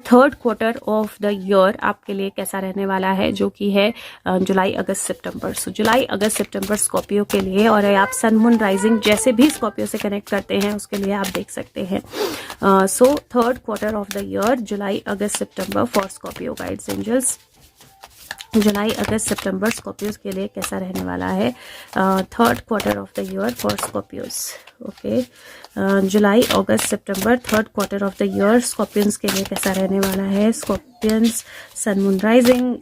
Third quarter of the year आपके लिए कैसा रहने वाला है, जो कि है जुलाई अगस्त सितंबर। सो जुलाई अगस्त सितंबर स्कॉर्पियो के लिए, और आप सन मून राइजिंग जैसे भी स्कॉर्पियो से कनेक्ट करते हैं उसके लिए आप देख सकते हैं। So third quarter of the year जुलाई अगस्त सितंबर फॉर स्कॉर्पियो गाइड्स एंजल्स। जुलाई अगस्त सितंबर स्कॉर्पियोज के लिए कैसा रहने वाला है, third quarter of the year for Scorpios. Okay, जुलाई अगस्त सितंबर third quarter of the year Scorpions के लिए कैसा रहने वाला है। स्कॉर्पियंस सन मून राइजिंग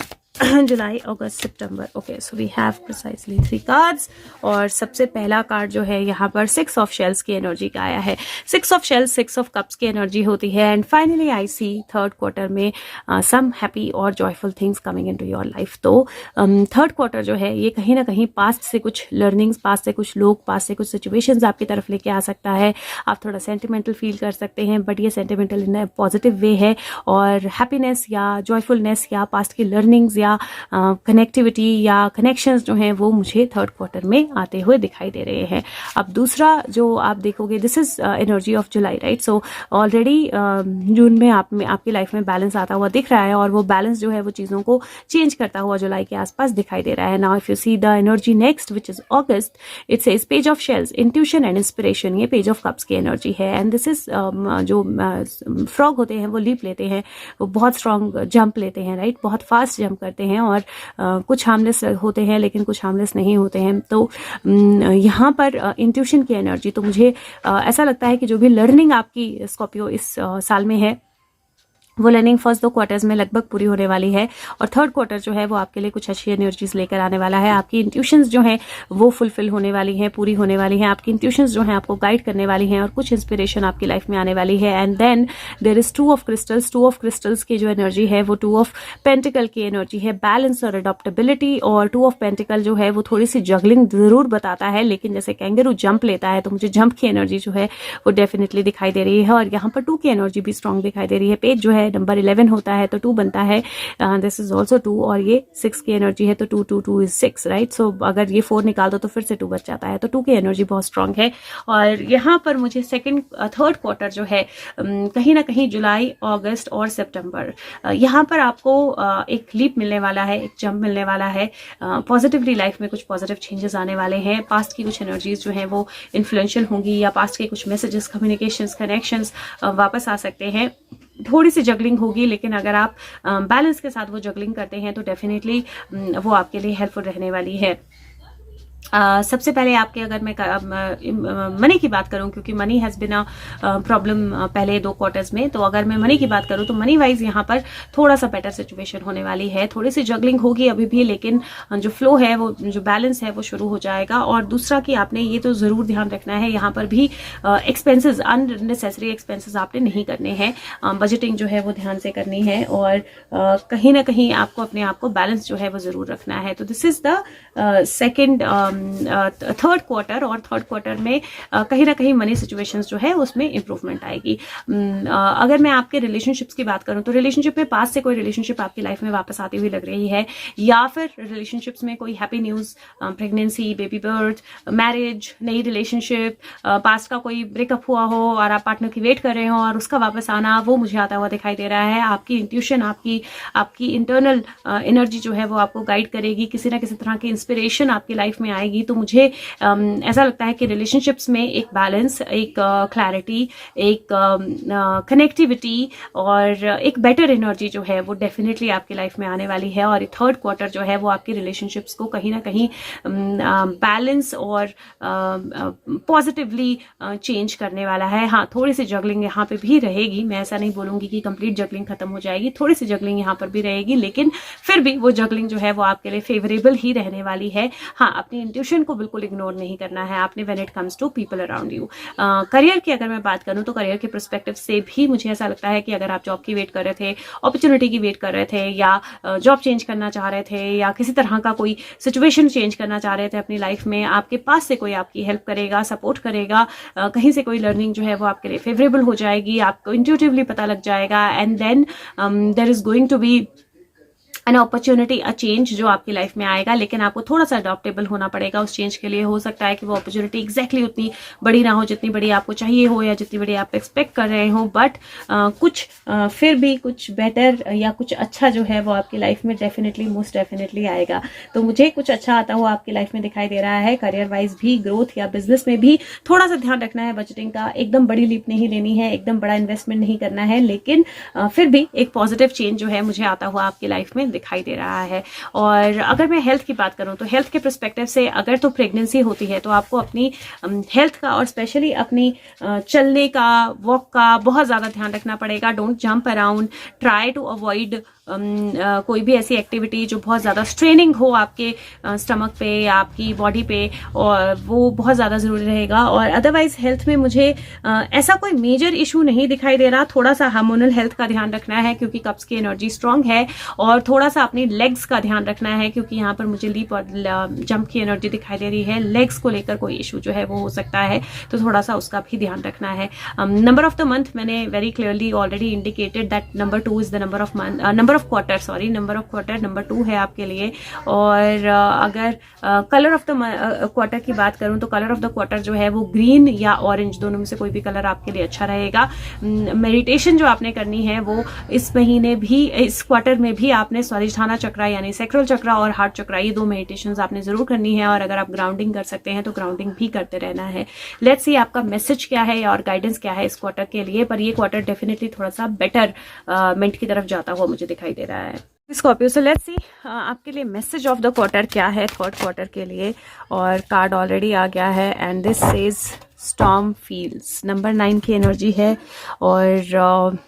जुलाई अगस्त सितंबर। Okay, so we have precisely 3 cards, और सबसे पहला कार्ड जो है यहाँ पर 6 ऑफ शेल्स की एनर्जी का आया है। 6 ऑफ शेल्स 6 ऑफ कप्स की एनर्जी होती है, and finally I see third quarter में सम हैप्पी और joyful things coming into your life. तो थर्ड क्वार्टर जो है ये कहीं ना कहीं पास्ट से कुछ लर्निंग्स, पास्ट से कुछ लोग, पास्ट से कुछ सिचुएशंस आपकी तरफ लेके आ सकता है। आप थोड़ा सेंटिमेंटल फील कर सकते हैं, बट ये sentimental in a positive way है, और हैप्पीनेस या जॉयफुलनेस या पास्ट की लर्निंग्स या कनेक्टिविटी या कनेक्शंस जो हैं वो मुझे थर्ड क्वार्टर में आते हुए दिखाई दे रहे हैं। अब दूसरा जो आप देखोगे, this is energy of July, right. So already June में आपकी लाइफ में बैलेंस आता हुआ दिख रहा है, और वो बैलेंस जो है वो चीज़ों को चेंज करता हुआ जुलाई के आसपास दिखाई दे रहा है। Now if you see the energy next which is August, it says page of shells, intuition and inspiration. ये पेज ऑफ कप्स की एनर्जी है, एंड दिस इज जो फ्रॉग होते हैं वो लीप लेते हैं, वो बहुत स्ट्रॉन्ग जंप लेते हैं, राइट, बहुत फास्ट जंप करते हैं, और कुछ हार्मलेस होते हैं लेकिन कुछ हार्मलेस नहीं होते हैं। तो यहाँ पर इंट्यूशन की एनर्जी, तो मुझे ऐसा लगता है कि जो भी लर्निंग आपकी स्कॉर्पियो इस साल में है वो लर्निंग फर्स्ट 2 क्वार्टर्स में लगभग पूरी होने वाली है, और थर्ड क्वार्टर जो है वो आपके लिए कुछ अच्छी एनर्जीज लेकर आने वाला है। आपकी इंट्यूशंस जो हैं वो फुलफिल होने वाली हैं, पूरी होने वाली हैं। आपकी इंट्यूशंस जो हैं आपको गाइड करने वाली हैं, और कुछ इंस्पिरेशन आपकी लाइफ में आने वाली है। And then there is 2 of crystals. 2 of crystals की जो एनर्जी है वो 2 ऑफ पेंटिकल की एनर्जी है, बैलेंस और अडॉप्टेबिलिटी। और 2 ऑफ पेंटिकल जो है वो थोड़ी सी जगलिंग जरूर बताता है, लेकिन जैसे कैंगरू जंप लेता है, तो मुझे जंप की एनर्जी जो है वो डेफिनेटली दिखाई दे रही है। और यहाँ पर 2 की एनर्जी भी स्ट्रॉन्ग दिखाई दे रही है। पेज जो है नंबर 11 होता है तो 2 बनता है, दिस इज ऑल्सो 2, और ये 6 की एनर्जी है, तो 2 2 2 इज 6, राइट। सो अगर ये 4 निकाल दो तो फिर से 2 बच जाता है, तो 2 की एनर्जी बहुत स्ट्रांग है। और यहाँ पर मुझे थर्ड क्वार्टर जो है कहीं ना कहीं जुलाई, अगस्त और सितंबर, यहाँ पर आपको एक लीप मिलने वाला है, एक जंप मिलने वाला है। पॉजिटिवली लाइफ में कुछ पॉजिटिव चेंजेस आने वाले हैं। पास्ट की कुछ एनर्जीज जो हैं वो इन्फ्लुएंशियल होंगी, या पास्ट के कुछ मैसेजेस, कम्युनिकेशंस, कनेक्शंस वापस आ सकते हैं। थोड़ी सी जगलिंग होगी, लेकिन अगर आप बैलेंस के साथ वो जगलिंग करते हैं तो डेफिनेटली वो आपके लिए हेल्पफुल रहने वाली है। सबसे पहले आपके, अगर मैं मनी की बात करूं, क्योंकि money has been a problem पहले 2 क्वार्टर्स में, तो अगर मैं मनी की बात करूं तो मनी वाइज यहाँ पर थोड़ा सा बेटर सिचुएशन होने वाली है। थोड़ी सी जगलिंग होगी अभी भी, लेकिन जो फ्लो है, वो जो बैलेंस है वो शुरू हो जाएगा। और दूसरा कि आपने ये तो ज़रूर ध्यान रखना है, यहाँ पर भी एक्सपेंसेस, अननेसेसरी एक्सपेंसेस आपने नहीं करने हैं। बजटिंग जो है वो ध्यान से करनी है, और कहीं ना कहीं आपको अपने आप को बैलेंस जो है वो ज़रूर रखना है। तो this is the second third quarter, और थर्ड क्वार्टर में कहीं ना कहीं मनी सिचुएशंस जो है उसमें इंप्रूवमेंट आएगी। अगर मैं आपके रिलेशनशिप्स की बात करूं तो रिलेशनशिप में पास से कोई रिलेशनशिप आपकी लाइफ में वापस आती हुई लग रही है, या फिर रिलेशनशिप्स में कोई happy news, pregnancy, baby birth, marriage, नई रिलेशनशिप, पास्ट का कोई ब्रेकअप हुआ हो और आप पार्टनर की वेट कर रहे हो और उसका वापस आना, वो मुझे आता हुआ दिखाई दे रहा है। आपकी इंट्यूशन, आपकी इंटरनल एनर्जी जो है वो आपको गाइड करेगी, किसी ना किसी तरह की इंस्पिरेशन आपकी लाइफ में आएगी। तो मुझे ऐसा लगता है कि रिलेशनशिप्स में एक बैलेंस, एक क्लैरिटी, एक कनेक्टिविटी और एक बेटर एनर्जी जो है वो डेफिनेटली आपकी लाइफ में आने वाली है। और थर्ड क्वार्टर जो है वो आपकी रिलेशनशिप्स को कहीं ना कहीं बैलेंस और पॉजिटिवली चेंज करने वाला है। हाँ, थोड़ी सी जगलिंग यहाँ पे भी रहेगी, मैं ऐसा नहीं बोलूंगी कि कंप्लीट जगलिंग खत्म हो जाएगी, थोड़ी सी जगलिंग यहाँ पर भी रहेगी, लेकिन फिर भी वो जगलिंग जो है वो आपके लिए फेवरेबल ही रहने वाली है। हाँ, अपनी इंट्यूशन को बिल्कुल इग्नोर नहीं करना है आपने when it comes to people around you. Career की अगर मैं बात करूं तो करियर के पर्सपेक्टिव से भी मुझे ऐसा लगता है कि अगर आप जॉब की वेट कर रहे थे, अपॉर्चुनिटी की वेट कर रहे थे, या जॉब चेंज करना चाह रहे थे, या किसी तरह का कोई सिचुएशन चेंज करना चाह रहे थे अपनी लाइफ में, आपके पास से कोई आपकी हेल्प करेगा, सपोर्ट करेगा, कहीं से कोई लर्निंग जो है वो आपके लिए फेवरेबल हो जाएगी, आपको इंट्यूटिवली पता लग जाएगा, and then there is going to be an opportunity, a change जो आपकी लाइफ में आएगा, लेकिन आपको थोड़ा सा अडॉप्टेबल होना पड़ेगा उस चेंज के लिए। हो सकता है कि वो अपॉर्चुनिटी एग्जैक्टली उतनी बड़ी ना हो जितनी बड़ी आपको चाहिए हो या जितनी बड़ी आप एक्सपेक्ट कर रहे हो, बट फिर भी कुछ बेटर या कुछ अच्छा जो है वो आपकी लाइफ में डेफिनेटली, मोस्ट डेफिनेटली आएगा। तो मुझे कुछ अच्छा आता हुआ आपकी लाइफ में दिखाई दे रहा है। करियर वाइज भी, ग्रोथ या बिजनेस में भी थोड़ा सा ध्यान रखना है बजटिंग का। एकदम बड़ी लीप नहीं लेनी है, एकदम बड़ा इन्वेस्टमेंट नहीं करना है, लेकिन फिर भी एक पॉजिटिव चेंज जो है मुझे आता हुआ आपकी लाइफ में दिखाई दे रहा है। और अगर मैं हेल्थ की बात करूं तो हेल्थ के पर्सपेक्टिव से अगर तो प्रेगनेंसी होती है तो आपको अपनी हेल्थ का और स्पेशली अपनी चलने का, वॉक का बहुत ज़्यादा ध्यान रखना पड़ेगा। Don't jump around, try to avoid कोई भी ऐसी एक्टिविटी जो बहुत ज़्यादा स्ट्रेनिंग हो आपके स्टमक पे या आपकी बॉडी पे, और वो बहुत ज़्यादा ज़रूरी रहेगा। और अदरवाइज हेल्थ में मुझे ऐसा कोई मेजर इशू नहीं दिखाई दे रहा। थोड़ा सा हार्मोनल हेल्थ का ध्यान रखना है क्योंकि कप्स की एनर्जी स्ट्रांग है, और थोड़ा सा अपनी लेग्स का ध्यान रखना है क्योंकि यहाँ पर मुझे लीप और जंप की एनर्जी दिखाई दे रही है। लेग्स को लेकर कोई इशू जो है वो हो सकता है, तो थोड़ा सा उसका भी ध्यान रखना है। नंबर ऑफ द मंथ मैंने very clearly already indicated that number 2 is the number of month, number of quarter number 2 है आपके लिए। और अगर कलर ऑफ द क्वार्टर की बात करूं तो कलर ऑफ द क्वार्टर जो है वो ग्रीन या ऑरेंज, दोनों में से कोई भी कलर आपके लिए अच्छा रहेगा। मेडिटेशन जो आपने करनी है वो इस महीने भी, इस क्वार्टर में भी आपने स्वादिष्ठाना चक्र यानी सैक्रल चक्र और हार्ट चक्र, ये 2 मेडिटेशंस आपने जरूर करनी है। और अगर आप ग्राउंडिंग कर सकते हैं तो ग्राउंडिंग भी करते रहना है। लेट्स सी आपका मैसेज क्या है और गाइडेंस क्या है इस क्वार्टर के लिए। पर ये क्वार्टर डेफिनेटली थोड़ा सा बेटर मेंट की तरफ जाता हुआ मुझे दिखाई दे रहा है। स्कॉर्पियो, सो लेट्स सी आपके लिए मैसेज ऑफ द क्वार्टर क्या है थर्ड क्वार्टर के लिए। और कार्ड ऑलरेडी आ गया है and this says storm fields, number 9 की एनर्जी है। और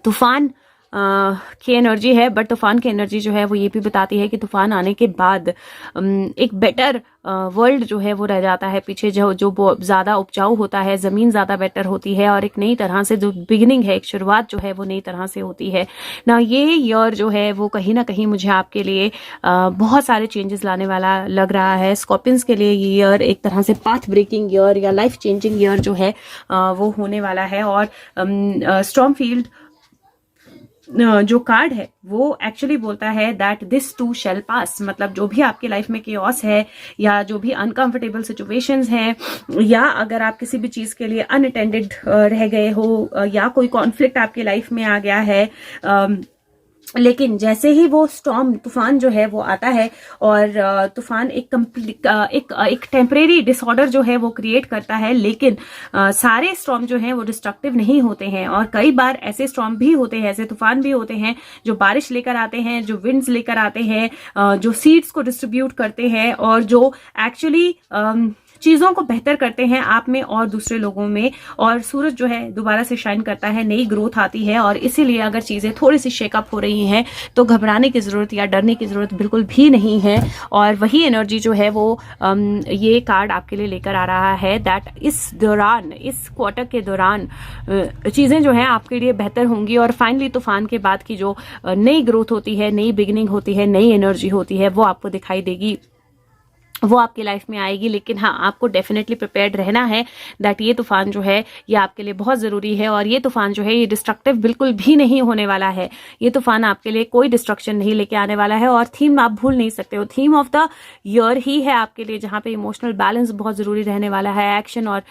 तूफान की एनर्जी है, बट तूफान की एनर्जी जो है वो ये भी बताती है कि तूफान आने के बाद एक बेटर वर्ल्ड जो है वो रह जाता है पीछे, जो ज़्यादा उपजाऊ होता है, ज़मीन ज़्यादा बेटर होती है, और एक नई तरह से जो बिगिनिंग है, एक शुरुआत जो है वो नई तरह से होती है ना। ये ईयर जो है वो कहीं ना कहीं मुझे आपके लिए बहुत सारे चेंजेस लाने वाला लग रहा है। स्कॉर्पियंस के लिए ये ईयर एक तरह से पाथ ब्रेकिंग ईयर या लाइफ चेंजिंग ईयर जो है वो होने वाला है। और स्टॉर्म फील्ड जो कार्ड है वो एक्चुअली बोलता है दैट दिस टू शैल पास, मतलब जो भी आपके लाइफ में केओस है या जो भी अनकंफर्टेबल सिचुएशंस हैं, या अगर आप किसी भी चीज के लिए अनअटेंडेड रह गए हो या कोई कॉन्फ्लिक्ट आपकी लाइफ में आ गया है, लेकिन जैसे ही वो स्टॉर्म, तूफान जो है वो आता है, और तूफान एक टेम्परेरी डिसऑर्डर जो है वो क्रिएट करता है, लेकिन सारे स्टॉर्म जो हैं वो डिस्ट्रक्टिव नहीं होते हैं। और कई बार ऐसे स्टॉर्म भी होते हैं, ऐसे तूफान भी होते हैं जो बारिश लेकर आते हैं, जो विंड्स लेकर आते हैं, जो सीड्स को डिस्ट्रीब्यूट करते हैं, और जो एक्चुअली चीजों को बेहतर करते हैं आप में और दूसरे लोगों में। और सूरज जो है दोबारा से शाइन करता है, नई ग्रोथ आती है। और इसीलिए अगर चीजें थोड़ी सी शेकअप हो रही हैं तो घबराने की जरूरत या डरने की जरूरत बिल्कुल भी नहीं है। और वही एनर्जी जो है वो ये कार्ड आपके लिए लेकर आ रहा है दैट इस दौरान, इस क्वार्टर के दौरान चीजें जो है आपके लिए बेहतर होंगी। और फाइनली तूफान के बाद की जो नई ग्रोथ होती है, नई बिगिनिंग होती है, नई एनर्जी होती है, वो आपको दिखाई देगी, वो आपकी लाइफ में आएगी। लेकिन हाँ, आपको डेफिनेटली प्रिपेयर्ड रहना है दैट ये तूफान जो है ये आपके लिए बहुत ज़रूरी है। और ये तूफान जो है ये डिस्ट्रक्टिव बिल्कुल भी नहीं होने वाला है। ये तूफान आपके लिए कोई डिस्ट्रक्शन नहीं लेके आने वाला है। और थीम आप भूल नहीं सकते हो, थीम ऑफ द ईयर ही है आपके लिए, जहाँ पे इमोशनल बैलेंस बहुत ज़रूरी रहने वाला है, एक्शन और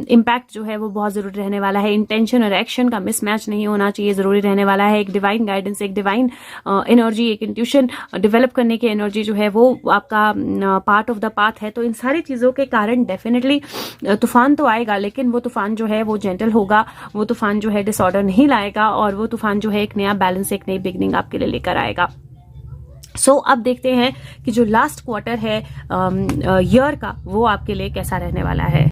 इम्पैक्ट जो है वो बहुत ज़रूरी रहने वाला है, इंटेंशन और एक्शन का मिसमैच नहीं होना चाहिए, ज़रूरी रहने वाला है। एक डिवाइन गाइडेंस, एक डिवाइन एनर्जी, एक इंट्यूशन डेवलप करने की एनर्जी जो है वो आपका पार्ट ऑफ द पाथ है। तो इन सारी चीजों के कारण डेफिनेटली तूफान तो आएगा, लेकिन वो तूफान जो है वो जेंटल होगा, वो तूफान जो है डिसऑर्डर नहीं लाएगा, और वो तूफान जो है एक नया बैलेंस, एक नई बिगनिंग आपके लिए लेकर आएगा। सो अब देखते हैं कि जो लास्ट क्वार्टर है ईयर का वो आपके लिए कैसा रहने वाला है।